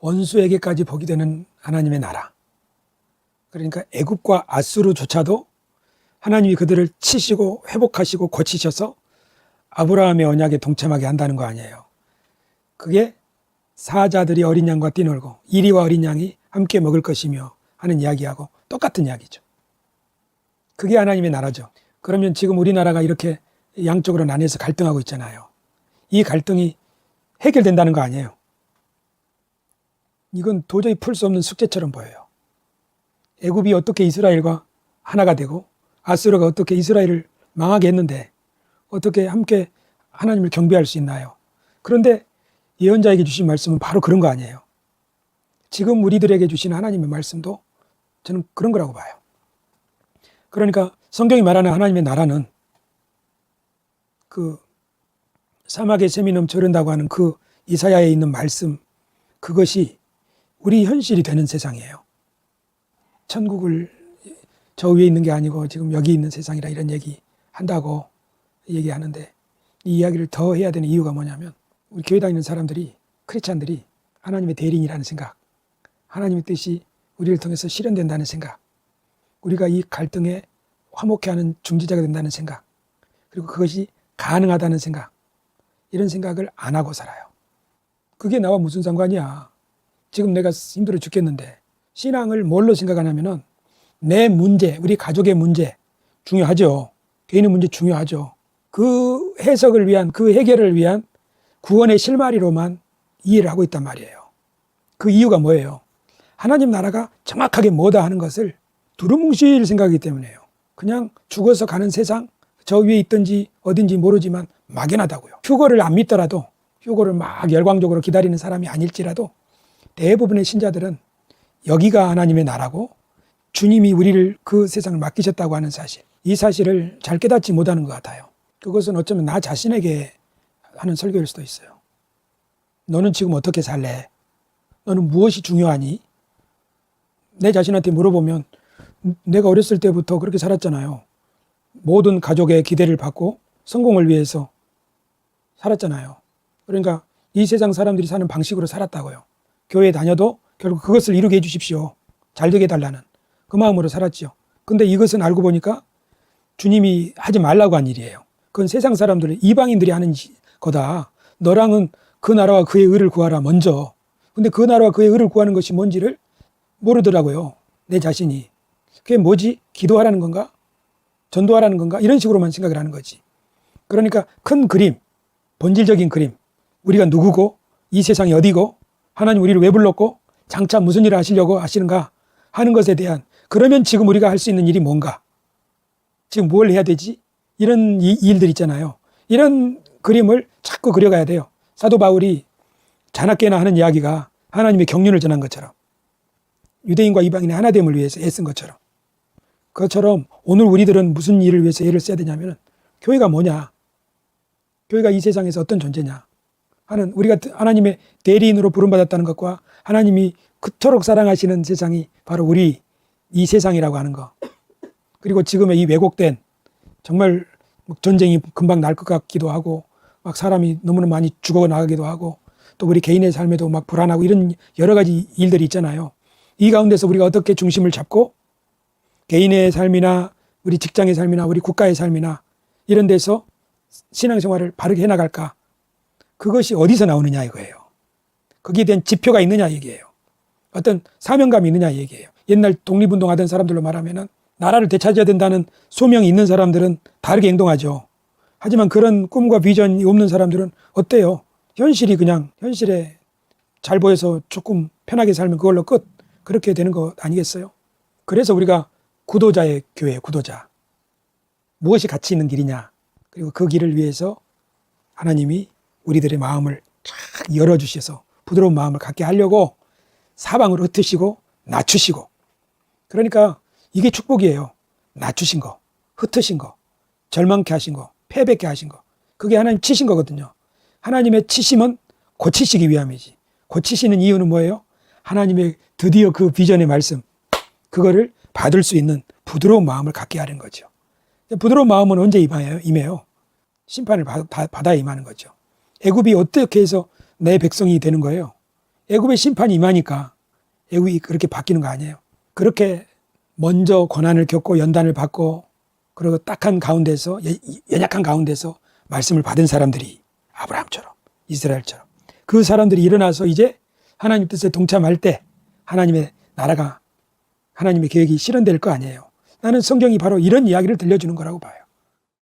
원수에게까지 복이 되는 하나님의 나라. 그러니까 애굽과 아수르조차도 하나님이 그들을 치시고 회복하시고 고치셔서 아브라함의 언약에 동참하게 한다는 거 아니에요. 그게 사자들이 어린 양과 뛰놀고 이리와 어린 양이 함께 먹을 것이며 하는 이야기하고 똑같은 이야기죠. 그게 하나님의 나라죠. 그러면 지금 우리나라가 이렇게 양쪽으로 나뉘어서 갈등하고 있잖아요. 이 갈등이 해결된다는 거 아니에요. 이건 도저히 풀 수 없는 숙제처럼 보여요. 애굽이 어떻게 이스라엘과 하나가 되고 아수르가 어떻게 이스라엘을 망하게 했는데 어떻게 함께 하나님을 경배할 수 있나요? 그런데 예언자에게 주신 말씀은 바로 그런 거 아니에요. 지금 우리들에게 주신 하나님의 말씀도 저는 그런 거라고 봐요. 그러니까 성경이 말하는 하나님의 나라는 그 사막에 샘이 넘쳐 흐른다고 하는 그 이사야에 있는 말씀, 그것이 우리 현실이 되는 세상이에요. 천국을 저 위에 있는 게 아니고 지금 여기 있는 세상이라 이런 얘기 한다고 얘기하는데, 이 이야기를 더 해야 되는 이유가 뭐냐면 우리 교회 다니는 사람들이, 크리스찬들이 하나님의 대리인이라는 생각, 하나님의 뜻이 우리를 통해서 실현된다는 생각, 우리가 이 갈등에 화목해 하는 중지자가 된다는 생각, 그리고 그것이 가능하다는 생각, 이런 생각을 안 하고 살아요. 그게 나와 무슨 상관이야. 지금 내가 힘들어 죽겠는데 신앙을 뭘로 생각하냐면은 내 문제, 우리 가족의 문제 중요하죠. 개인의 문제 중요하죠. 그 해석을 위한, 그 해결을 위한 구원의 실마리로만 이해를 하고 있단 말이에요. 그 이유가 뭐예요? 하나님 나라가 정확하게 뭐다 하는 것을 두루뭉실 생각하기 때문에요. 그냥 죽어서 가는 세상, 저 위에 있든지 어딘지 모르지만 막연하다고요. 휴거를 안 믿더라도, 휴거를 막 열광적으로 기다리는 사람이 아닐지라도 대부분의 신자들은 여기가 하나님의 나라고 주님이 우리를 그 세상을 맡기셨다고 하는 사실, 이 사실을 잘 깨닫지 못하는 것 같아요. 그것은 어쩌면 나 자신에게 하는 설교일 수도 있어요. 너는 지금 어떻게 살래? 너는 무엇이 중요하니? 내 자신한테 물어보면 내가 어렸을 때부터 그렇게 살았잖아요. 모든 가족의 기대를 받고 성공을 위해서 살았잖아요. 그러니까 이 세상 사람들이 사는 방식으로 살았다고요. 교회에 다녀도 결국 그것을 이루게 해주십시오. 잘 되게 해달라는 그 마음으로 살았죠. 근데 이것은 알고 보니까 주님이 하지 말라고 한 일이에요. 그건 세상 사람들, 이방인들이 하는 거다. 너랑은 그 나라와 그의 의를 구하라 먼저. 근데 그 나라와 그의 의를 구하는 것이 뭔지를 모르더라고요. 내 자신이. 그게 뭐지? 기도하라는 건가? 전도하라는 건가? 이런 식으로만 생각을 하는 거지. 그러니까 큰 그림, 본질적인 그림, 우리가 누구고 이 세상이 어디고 하나님 우리를 왜 불렀고 장차 무슨 일을 하시려고 하시는가 하는 것에 대한, 그러면 지금 우리가 할 수 있는 일이 뭔가, 지금 뭘 해야 되지? 이런 일들 있잖아요. 이런 그림을 자꾸 그려가야 돼요. 사도 바울이 자나깨나 하는 이야기가 하나님의 경륜을 전한 것처럼, 유대인과 이방인의 하나됨을 위해서 애쓴 것처럼, 그것처럼 오늘 우리들은 무슨 일을 위해서 애를 써야 되냐면, 교회가 뭐냐, 교회가 이 세상에서 어떤 존재냐 하는, 우리가 하나님의 대리인으로 부름받았다는 것과 하나님이 그토록 사랑하시는 세상이 바로 우리 이 세상이라고 하는 거, 그리고 지금의 이 왜곡된, 정말 전쟁이 금방 날 것 같기도 하고 막 사람이 너무나 많이 죽어나가기도 하고 또 우리 개인의 삶에도 막 불안하고 이런 여러 가지 일들이 있잖아요. 이 가운데서 우리가 어떻게 중심을 잡고 개인의 삶이나 우리 직장의 삶이나 우리 국가의 삶이나 이런 데서 신앙생활을 바르게 해나갈까, 그것이 어디서 나오느냐 이거예요. 거기에 대한 지표가 있느냐 얘기예요. 어떤 사명감이 있느냐 얘기예요. 옛날 독립운동하던 사람들로 말하면은 나라를 되찾아야 된다는 소명이 있는 사람들은 다르게 행동하죠. 하지만 그런 꿈과 비전이 없는 사람들은 어때요? 현실이 그냥 현실에 잘 보여서 조금 편하게 살면 그걸로 끝, 그렇게 되는 거 아니겠어요? 그래서 우리가 구도자의 교회예요. 구도자. 무엇이 가치 있는 길이냐, 그리고 그 길을 위해서 하나님이 우리들의 마음을 쫙 열어주셔서 부드러운 마음을 갖게 하려고 사방으로 흩으시고 낮추시고, 그러니까 이게 축복이에요. 낮추신 거, 흩으신 거, 절망케 하신 거, 패배케 하신 거, 그게 하나님 치신 거거든요. 하나님의 치심은 고치시기 위함이지. 고치시는 이유는 뭐예요? 하나님의 드디어 그 비전의 말씀, 그거를 받을 수 있는 부드러운 마음을 갖게 하는 거죠. 부드러운 마음은 언제 임해요? 심판을 받아야 임하는 거죠. 애굽이 어떻게 해서 내 백성이 되는 거예요? 애굽의 심판이 임하니까 애굽이 그렇게 바뀌는 거 아니에요. 그렇게 먼저 고난을 겪고 연단을 받고 그리고 딱한 가운데서 연약한 가운데서 말씀을 받은 사람들이 아브라함처럼 이스라엘처럼 그 사람들이 일어나서 이제 하나님 뜻에 동참할 때 하나님의 나라가 하나님의 계획이 실현될 거 아니에요. 나는 성경이 바로 이런 이야기를 들려주는 거라고 봐요.